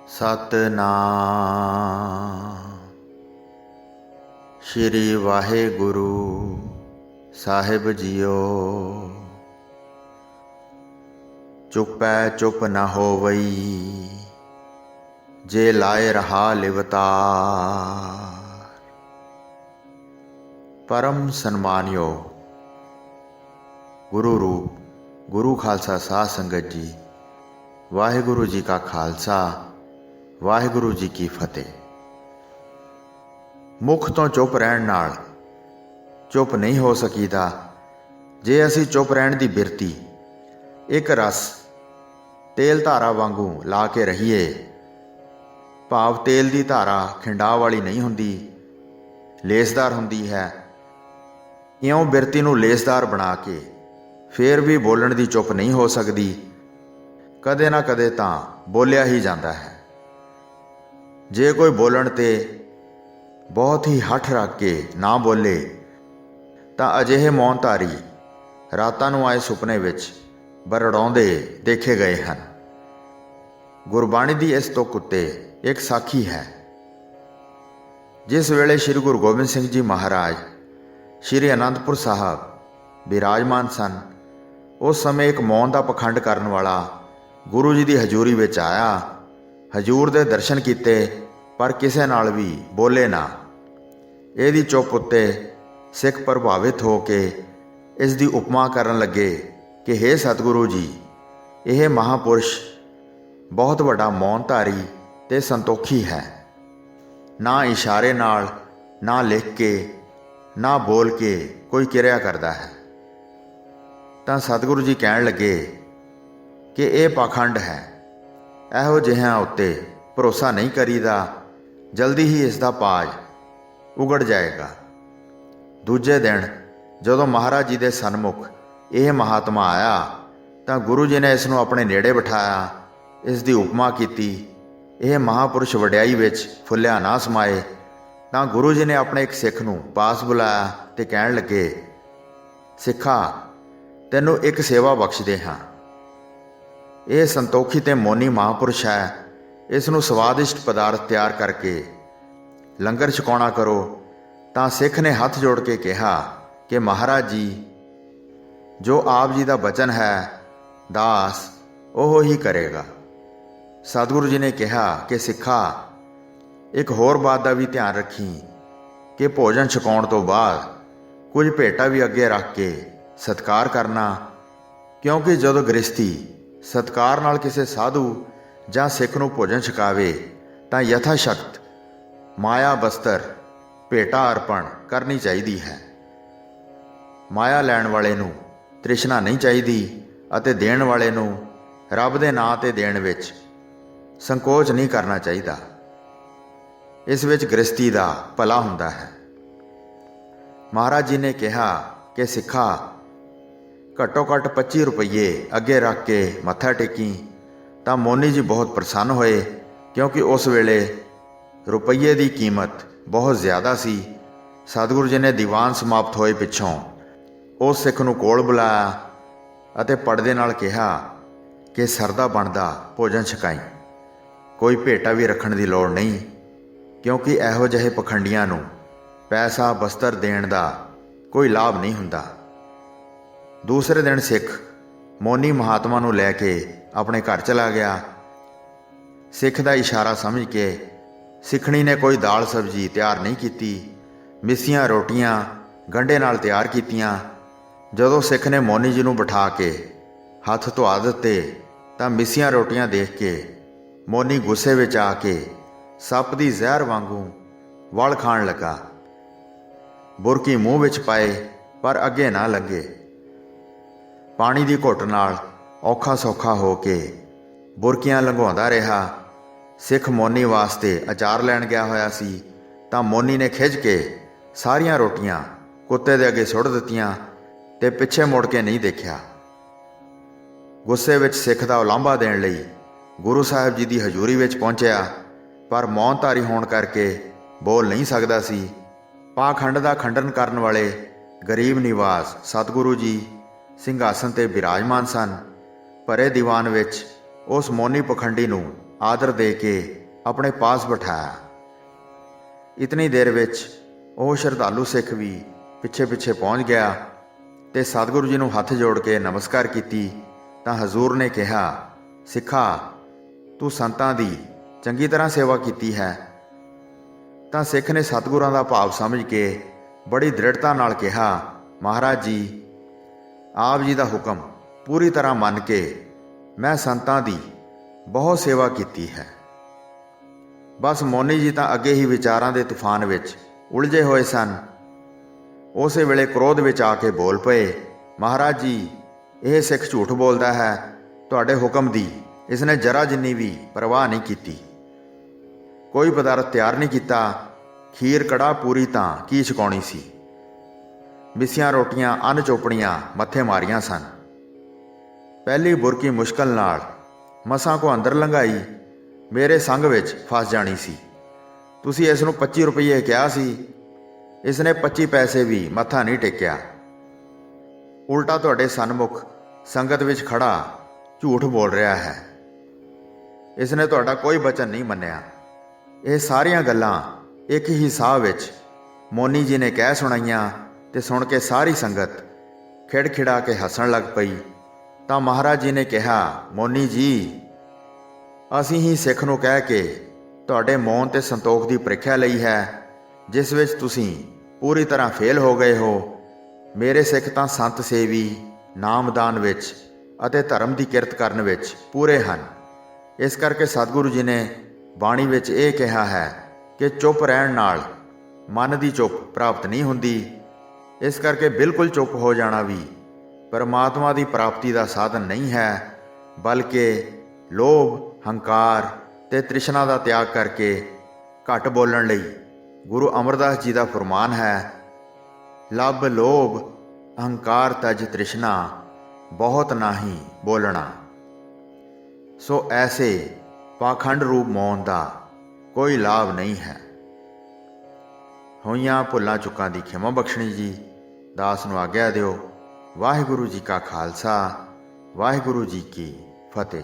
ਸਤਨਾਮ ਸ਼੍ਰੀ ਵਾਹਿਗੁਰੂ ਸਾਹਿਬ JIO. ਚੁੱਪੈ ਚੁੱਪ ਨ ਹੋਵਈ, ਜੇ ਲਾਏ ਰਹਾ ਲਿਵਤਾਰ। ਪਰਮ ਸਨਮਾਨਿਓ ਗੁਰੂ ਰੂਪ ਗੁਰੂ ਖਾਲਸਾ ਸਾਧ ਸੰਗਤ ਜੀ, ਵਾਹਿਗੁਰੂ ਜੀ ਕਾ ਖਾਲਸਾ, ਵਾਹਿਗੁਰੂ ਜੀ ਕੀ ਫਤਿਹ। ਮੁੱਖ ਤੋਂ ਚੁੱਪ ਰਹਿਣ ਨਾਲ ਚੁੱਪ ਨਹੀਂ ਹੋ ਸਕੀਦਾ। ਜੇ ਅਸੀਂ ਚੁੱਪ ਰਹਿਣ ਦੀ ਬਿਰਤੀ ਇੱਕ ਰਸ ਤੇਲ ਧਾਰਾ ਵਾਂਗੂ ਲਾ ਕੇ ਰਹੀਏ, ਭਾਵ ਤੇਲ ਦੀ ਧਾਰਾ ਖਿੰਡਾ ਵਾਲੀ ਨਹੀਂ ਹੁੰਦੀ, ਲੇਸਦਾਰ ਹੁੰਦੀ ਹੈ। ਇਉਂ ਬਿਰਤੀ ਨੂੰ ਲੇਸਦਾਰ ਬਣਾ ਕੇ ਫੇਰ ਵੀ ਬੋਲਣ ਦੀ ਚੁੱਪ ਨਹੀਂ ਹੋ ਸਕਦੀ। ਕਦੇ ਨਾ ਕਦੇ ਤਾਂ ਬੋਲਿਆ ਹੀ ਜਾਂਦਾ ਹੈ। ਜੇ ਕੋਈ ਬੋਲਣ 'ਤੇ ਬਹੁਤ ਹੀ ਹੱਠ ਰੱਖ ਕੇ ਨਾ ਬੋਲੇ ਤਾਂ ਅਜਿਹੇ ਮੌਨਧਾਰੀ ਰਾਤਾਂ ਨੂੰ ਆਏ ਸੁਪਨੇ ਵਿੱਚ ਬਰੜਾਉਂਦੇ ਦੇਖੇ ਗਏ ਹਨ। ਗੁਰਬਾਣੀ ਦੀ ਇਸ ਤੁਕ ਉੱਤੇ ਇੱਕ ਸਾਖੀ ਹੈ। ਜਿਸ ਵੇਲੇ ਸ੍ਰੀ ਗੁਰੂ ਗੋਬਿੰਦ ਸਿੰਘ ਜੀ ਮਹਾਰਾਜ ਸ੍ਰੀ ਅਨੰਦਪੁਰ ਸਾਹਿਬ ਬਿਰਾਜਮਾਨ ਸਨ, ਉਸ ਸਮੇਂ ਇੱਕ ਮੌਨ ਦਾ ਪਖੰਡ ਕਰਨ ਵਾਲਾ ਗੁਰੂ ਜੀ ਦੀ ਹਜ਼ੂਰੀ ਵਿੱਚ ਆਇਆ। ਹਜ਼ੂਰ ਦੇ ਦਰਸ਼ਨ ਕੀਤੇ, ਪਰ ਕਿਸੇ ਨਾਲ ਵੀ ਬੋਲੇ ਨਾ। ਇਹਦੀ ਚੁੱਪ ਉੱਤੇ ਸਿੱਖ ਪ੍ਰਭਾਵਿਤ ਹੋ ਕੇ ਇਸ ਦੀ ਉਪਮਾ ਕਰਨ ਲੱਗੇ ਕਿ ਹੇ ਸਤਿਗੁਰੂ ਜੀ, ਇਹ ਮਹਾਂਪੁਰਸ਼ ਬਹੁਤ ਵੱਡਾ ਮੌਨਧਾਰੀ ਤੇ ਸੰਤੋਖੀ ਹੈ। ਨਾ ਇਸ਼ਾਰੇ ਨਾਲ, ਨਾ ਲਿਖ ਕੇ, ਨਾ ਬੋਲ ਕੇ ਕੋਈ ਕਿਰਿਆ ਕਰਦਾ ਹੈ। ਤਾਂ ਸਤਿਗੁਰੂ ਜੀ ਕਹਿਣ ਲੱਗੇ ਕਿ ਇਹ ਪਾਖੰਡ ਹੈ, ਇਹੋ ਜਿਹਿਆਂ ਉੱਤੇ ਭਰੋਸਾ ਨਹੀਂ ਕਰੀਦਾ, ਜਲਦੀ ਹੀ ਇਸ ਦਾ ਪਾਜ ਉਗੜ ਜਾਏਗਾ। ਦੂਜੇ ਦਿਨ ਜਦੋਂ ਮਹਾਰਾਜ ਜੀ ਦੇ ਸਨਮੁਖ ਇਹ ਮਹਾਤਮਾ ਆਇਆ ਤਾਂ ਗੁਰੂ ਜੀ ਨੇ ਇਸ ਨੂੰ ਆਪਣੇ ਨੇੜੇ ਬਿਠਾਇਆ, ਇਸ ਦੀ ਉਪਮਾ ਕੀਤੀ। ਇਹ ਮਹਾਂਪੁਰਸ਼ ਵਡਿਆਈ ਵਿੱਚ ਫੁੱਲਿਆ ਨਾ ਸਮਾਏ। ਤਾਂ ਗੁਰੂ ਜੀ ਨੇ ਆਪਣੇ ਇੱਕ ਸਿੱਖ ਨੂੰ ਪਾਸ ਬੁਲਾਇਆ ਤੇ ਕਹਿਣ ਲੱਗੇ, ਸਿੱਖਾ, ਤੈਨੂੰ ਇੱਕ ਸੇਵਾ ਬਖਸ਼ਦੇ ਹਾਂ। ਇਹ ਸੰਤੋਖੀ ਤੇ ਮੋਨੀ ਮਹਾਂਪੁਰਸ਼ ਹੈ, ਇਸ ਨੂੰ ਸਵਾਦਿਸ਼ਟ ਪਦਾਰਥ ਤਿਆਰ ਕਰਕੇ ਲੰਗਰ ਛਕਾਉਣਾ ਕਰੋ। ਤਾਂ ਸਿੱਖ ਨੇ ਹੱਥ ਜੋੜ ਕੇ ਕਿਹਾ ਕਿ ਮਹਾਰਾਜ ਜੀ, ਜੋ ਆਪ ਜੀ ਦਾ ਬਚਨ ਹੈ, ਦਾਸ ਉਹ ਹੀ ਕਰੇਗਾ। ਸਤਿਗੁਰੂ ਜੀ ਨੇ ਕਿਹਾ ਕਿ ਸਿੱਖਾ, ਇੱਕ ਹੋਰ ਬਾਤ ਦਾ ਵੀ ਧਿਆਨ ਰੱਖੀ ਕਿ ਭੋਜਨ ਛਕਾਉਣ ਤੋਂ ਬਾਅਦ ਕੁਝ ਭੇਟਾ ਵੀ ਅੱਗੇ ਰੱਖ ਕੇ ਸਤਿਕਾਰ ਕਰਨਾ, ਕਿਉਂਕਿ ਜਦੋਂ ਗ੍ਰਸਤੀ ਸਤਿਕਾਰ ਨਾਲ ਕਿਸੇ ਸਾਧੂ ਜਾਂ ਸਿੱਖ ਨੂੰ ਭੋਜਨ ਛਕਾਵੇ ਤਾਂ ਯਥਾ ਸ਼ਕਤ ਮਾਇਆ ਬਸਤਰ ਭੇਟਾ ਅਰਪਣ ਕਰਨੀ ਚਾਹੀਦੀ ਹੈ। ਮਾਇਆ ਲੈਣ ਵਾਲੇ ਨੂੰ ਤ੍ਰਿਸ਼ਨਾ ਨਹੀਂ ਚਾਹੀਦੀ ਅਤੇ ਦੇਣ ਵਾਲੇ ਨੂੰ ਰੱਬ ਦੇ ਨਾਂ 'ਤੇ ਦੇਣ ਵਿੱਚ ਸੰਕੋਚ ਨਹੀਂ ਕਰਨਾ ਚਾਹੀਦਾ। ਇਸ ਵਿੱਚ ਗ੍ਰਸਤੀ ਦਾ ਭਲਾ ਹੁੰਦਾ ਹੈ। ਮਹਾਰਾਜ ਜੀ ਨੇ ਕਿਹਾ ਕਿ ਸਿੱਖਾ, ਘੱਟੋ ਘੱਟ 25 ਰੁਪਈਏ ਅੱਗੇ ਰੱਖ ਕੇ ਮੱਥਾ ਟੇਕੀ। ਤਾਂ ਮੋਨੀ ਜੀ ਬਹੁਤ ਪ੍ਰਸੰਨ ਹੋਏ, ਕਿਉਂਕਿ ਉਸ ਵੇਲੇ ਰੁਪਈਏ ਦੀ ਕੀਮਤ ਬਹੁਤ ਜ਼ਿਆਦਾ ਸੀ। ਸਤਿਗੁਰੂ ਜੀ ਨੇ ਦੀਵਾਨ ਸਮਾਪਤ ਹੋਏ ਪਿੱਛੋਂ ਉਸ ਸਿੱਖ ਨੂੰ ਕੋਲ ਬੁਲਾਇਆ ਅਤੇ ਪੜਦੇ ਨਾਲ ਕਿਹਾ ਕਿ ਸਰਦਾ ਬਣਦਾ ਭੋਜਨ ਛਕਾਈ, ਕੋਈ ਭੇਟਾ ਵੀ ਰੱਖਣ ਦੀ ਲੋੜ ਨਹੀਂ, ਕਿਉਂਕਿ ਇਹੋ ਜਿਹੇ ਪਖੰਡੀਆਂ ਨੂੰ ਪੈਸਾ ਬਸਤਰ ਦੇਣ ਦਾ ਕੋਈ ਲਾਭ ਨਹੀਂ ਹੁੰਦਾ। ਦੂਸਰੇ ਦਿਨ ਸਿੱਖ ਮੋਨੀ ਮਹਾਤਮਾ ਨੂੰ ਲੈ ਕੇ ਆਪਣੇ ਘਰ ਚਲਾ ਗਿਆ। ਸਿੱਖ ਦਾ ਇਸ਼ਾਰਾ ਸਮਝ ਕੇ ਸਿੱਖਣੀ ਨੇ ਕੋਈ ਦਾਲ ਸਬਜ਼ੀ ਤਿਆਰ ਨਹੀਂ ਕੀਤੀ, ਮਿੱਸੀਆਂ ਰੋਟੀਆਂ ਗੰਢੇ ਨਾਲ ਤਿਆਰ ਕੀਤੀਆਂ। ਜਦੋਂ ਸਿੱਖ ਨੇ ਮੋਨੀ ਜੀ ਨੂੰ ਬਿਠਾ ਕੇ ਹੱਥ ਧੁਆ ਦਿੱਤੇ ਤਾਂ ਮਿੱਸੀਆਂ ਰੋਟੀਆਂ ਦੇਖ ਕੇ ਮੋਨੀ ਗੁੱਸੇ ਵਿੱਚ ਆ ਕੇ ਸੱਪ ਦੀ ਜ਼ਹਿਰ ਵਾਂਗੂ ਵਲ ਖਾਣ ਲੱਗਾ। ਬੁਰਕੀ ਮੂੰਹ ਵਿੱਚ ਪਾਏ ਪਰ ਅੱਗੇ ਨਾ ਲੰਘੇ। ਪਾਣੀ ਦੀ ਘੁੱਟ ਨਾਲ ਔਖਾ ਸੌਖਾ ਹੋ ਕੇ ਬੁਰਕੀਆਂ ਲੰਘਾਉਂਦਾ ਰਿਹਾ। ਸਿੱਖ ਮੋਨੀ ਵਾਸਤੇ ਅਚਾਰ ਲੈਣ ਗਿਆ ਹੋਇਆ ਸੀ ਤਾਂ ਮੋਨੀ ਨੇ ਖਿੱਚ ਕੇ ਸਾਰੀਆਂ ਰੋਟੀਆਂ ਕੁੱਤੇ ਦੇ ਅੱਗੇ ਸੁੱਟ ਦਿੱਤੀਆਂ ਤੇ ਪਿੱਛੇ ਮੁੜ ਕੇ ਨਹੀਂ ਦੇਖਿਆ। ਗੁੱਸੇ ਵਿੱਚ ਸਿੱਖ ਦਾ ਉਲਾਂਭਾ ਦੇਣ ਲਈ ਗੁਰੂ ਸਾਹਿਬ ਜੀ ਦੀ ਹਜ਼ੂਰੀ ਵਿੱਚ ਪਹੁੰਚਿਆ, ਪਰ ਮੌਨਧਾਰੀ ਹੋਣ ਕਰਕੇ ਬੋਲ ਨਹੀਂ ਸਕਦਾ ਸੀ। ਪਾਖੰਡ ਦਾ ਖੰਡਨ ਕਰਨ ਵਾਲੇ ਗਰੀਬ ਨਿਵਾਸ ਸਤਿਗੁਰੂ ਜੀ ਸਿੰਘਾਸਨ 'ਤੇ ਬਿਰਾਜਮਾਨ ਸਨ। ਭਰੇ ਦੀਵਾਨ ਵਿੱਚ ਉਸ ਮੋਨੀ ਪਖੰਡੀ ਨੂੰ आदर दे के अपने पास बिठाया। इतनी देर विच ਉਹ ਸ਼ਰਧਾਲੂ ਸਿੱਖ ਵੀ ਪਿੱਛੇ ਪਿੱਛੇ ਪਹੁੰਚ ਗਿਆ ਤੇ ਸਤਿਗੁਰੂ ਜੀ ਨੂੰ ਹੱਥ ਜੋੜ ਕੇ ਨਮਸਕਾਰ ਕੀਤੀ ਤਾਂ ਹਜ਼ੂਰ ਨੇ ਕਿਹਾ, ਸਿੱਖਾ, ਤੂੰ ਸੰਤਾਂ ਦੀ ਚੰਗੀ ਤਰ੍ਹਾਂ ਸੇਵਾ ਕੀਤੀ ਹੈ। ਤਾਂ ਸਿੱਖ ਨੇ ਸਤਿਗੁਰਾਂ ਦਾ ਭਾਵ ਸਮਝ ਕੇ ਬੜੀ ਦ੍ਰਿੜਤਾ ਨਾਲ ਕਿਹਾ, ਮਹਾਰਾਜ ਜੀ, ਆਪ ਜੀ ਦਾ ਹੁਕਮ ਪੂਰੀ ਤਰ੍ਹਾਂ ਮੰਨ ਕੇ ਮੈਂ ਸੰਤਾਂ ਦੀ ਬਹੁਤ ਸੇਵਾ ਕੀਤੀ ਹੈ। ਬਸ ਮੋਨੀ ਜੀ ਤਾਂ ਅੱਗੇ ਹੀ ਵਿਚਾਰਾਂ ਦੇ ਤੂਫਾਨ ਵਿੱਚ ਉਲਝੇ ਹੋਏ ਸਨ। ਉਸੇ ਵੇਲੇ ਕ੍ਰੋਧ ਵਿੱਚ ਆ ਕੇ ਬੋਲ ਪਏ, ਮਹਾਰਾਜ ਜੀ, ਇਹ ਸਿੱਖ ਝੂਠ ਬੋਲਦਾ ਹੈ। ਤੁਹਾਡੇ ਹੁਕਮ ਦੀ ਇਸਨੇ ਜਰਾ ਜਿੰਨੀ ਵੀ ਪਰਵਾਹ ਨਹੀਂ ਕੀਤੀ। ਕੋਈ ਪਦਾਰਥ ਤਿਆਰ ਨਹੀਂ ਕੀਤਾ। ਖੀਰ ਕੜਾਹ ਪੂਰੀ ਤਾਂ ਕੀ ਛਕਾਉਣੀ ਸੀ। ਮਿੱਸੀਆਂ ਰੋਟੀਆਂ ਅੰਨ ਚੋਪੜੀਆਂ ਮੱਥੇ ਮਾਰੀਆਂ ਸਨ। ਪਹਿਲੀ ਬੁਰਕੀ ਮੁਸ਼ਕਲ ਨਾਲ ਮਸਾਂ ਕੋ ਅੰਦਰ ਲੰਘਾਈ ਮੇਰੇ ਸੰਗ ਵਿੱਚ ਫਸ ਜਾਣੀ ਸੀ। ਤੁਸੀਂ ਇਸ ਨੂੰ 25 ਰੁਪਏ ਕਿਹਾ ਸੀ, ਇਸਨੇ 25 ਪੈਸੇ ਵੀ ਮੱਥਾ ਨਹੀਂ ਟੇਕਿਆ। ਉਲਟਾ ਤੁਹਾਡੇ ਸਨਮੁਖ ਸੰਗਤ ਵਿੱਚ ਖੜਾ ਝੂਠ ਬੋਲ ਰਿਹਾ ਹੈ। ਇਸਨੇ ਤੁਹਾਡਾ ਕੋਈ ਬਚਨ ਨਹੀਂ ਮੰਨਿਆ। ਇਹ ਸਾਰੀਆਂ ਗੱਲਾਂ ਇੱਕ ਹੀ ਸਾਹ ਵਿੱਚ ਮੋਨੀ ਜੀ ਨੇ ਕਹਿ ਸੁਣਾਈਆਂ ਤੇ ਸੁਣ ਕੇ ਸਾਰੀ ਸੰਗਤ ਖਿੜਖਿੜਾ ਕੇ ਹੱਸਣ ਲੱਗ ਪਈ। ਤਾਂ ਮਹਾਰਾਜ ਜੀ ਨੇ ਕਿਹਾ, ਮੋਨੀ ਜੀ, ਅਸੀਂ ਹੀ ਸਿੱਖ ਨੂੰ ਕਹਿ ਕੇ ਤੁਹਾਡੇ ਮੌਨ ਤੇ ਸੰਤੋਖ ਦੀ ਪ੍ਰੀਖਿਆ ਲਈ ਹੈ, ਜਿਸ ਵਿੱਚ ਤੁਸੀਂ ਪੂਰੀ ਤਰ੍ਹਾਂ ਫੇਲ ਹੋ ਗਏ ਹੋ। ਮੇਰੇ ਸਿੱਖ ਤਾਂ ਸੰਤ ਸੇਵੀ, ਨਾਮਦਾਨ ਵਿੱਚ ਅਤੇ ਧਰਮ ਦੀ ਕਿਰਤ ਕਰਨ ਵਿੱਚ ਪੂਰੇ ਹਨ। ਇਸ ਕਰਕੇ ਸਤਿਗੁਰੂ ਜੀ ਨੇ ਬਾਣੀ ਵਿੱਚ ਇਹ ਕਿਹਾ ਹੈ ਕਿ ਚੁੱਪ ਰਹਿਣ ਨਾਲ ਮਨ ਦੀ ਚੁੱਪ ਪ੍ਰਾਪਤ ਨਹੀਂ ਹੁੰਦੀ। ਇਸ ਕਰਕੇ ਬਿਲਕੁਲ ਚੁੱਪ ਹੋ ਜਾਣਾ ਵੀ ਪਰਮਾਤਮਾ ਦੀ ਪ੍ਰਾਪਤੀ ਦਾ ਸਾਧਨ ਨਹੀਂ ਹੈ, ਬਲਕਿ ਲੋਭ, ਹੰਕਾਰ ਤੇ ਤ੍ਰਿਸ਼ਨਾ ਦਾ ਤਿਆਗ ਕਰਕੇ ਘੱਟ ਬੋਲਣ ਲਈ ਗੁਰੂ ਅਮਰਦਾਸ ਜੀ ਦਾ ਫਰਮਾਨ ਹੈ, ਲੱਭ ਲੋਭ ਅਹੰਕਾਰ ਤਜ ਤ੍ਰਿਸ਼ਨਾ, ਬਹੁਤ ਨਾਹੀ ਬੋਲਣਾ। ਸੋ ਐਸੇ ਪਾਖੰਡ ਰੂਪ ਮੌਨ ਦਾ ਕੋਈ ਲਾਭ ਨਹੀਂ ਹੈ। ਹੋਈਆਂ ਭੁੱਲਾਂ ਚੁੱਕਾਂ ਦੀ ਖਿਮਾ ਬਖਸ਼ਣੀ ਜੀ। ਦਾਸ ਨੂੰ ਆਗਿਆ ਦਿਓ। ਵਾਹਿਗੁਰੂ ਜੀ ਕਾ ਖਾਲਸਾ, ਵਾਹਿਗੁਰੂ ਜੀ ਕੀ ਫਤਿਹ।